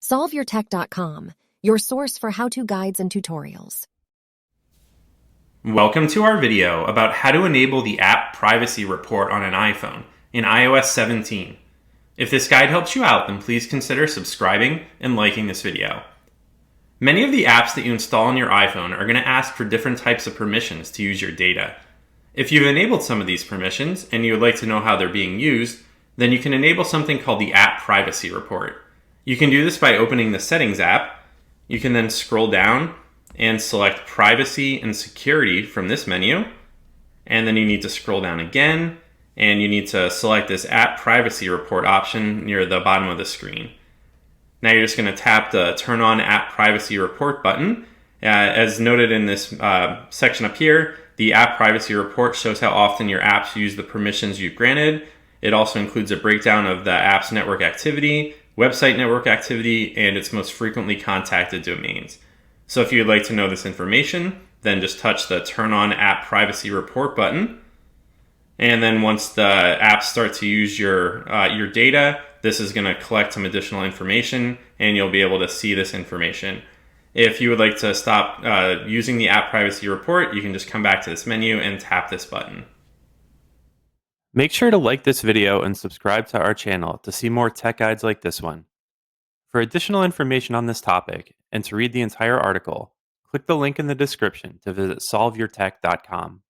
SolveYourTech.com, your source for how-to guides and tutorials. Welcome to our video about how to enable the app privacy report on an iPhone in iOS 17. If this guide helps you out, then please consider subscribing and liking this video. Many of the apps that you install on your iPhone are going to ask for different types of permissions to use your data. If you've enabled some of these permissions and you would like to know how they're being used, then you can enable something called the app privacy report. You can do this by opening the Settings app. You can then scroll down and select Privacy and Security from this menu. And then you need to scroll down again, and you need to select this App Privacy Report option near the bottom of the screen. Now you're just going to tap the Turn On App Privacy Report button. As noted in this section up here, the App Privacy Report shows how often your apps use the permissions you've granted. It also includes a breakdown of the app's network activity, website network activity, and its most frequently contacted domains. So if you'd like to know this information, then just touch the Turn On App Privacy Report button. And then once the apps start to use your data, this is going to collect some additional information, and you'll be able to see this information. If you would like to stop using the App Privacy Report, you can just come back to this menu and tap this button. Make sure to like this video and subscribe to our channel to see more tech guides like this one. For additional information on this topic and to read the entire article, click the link in the description to visit solveyourtech.com.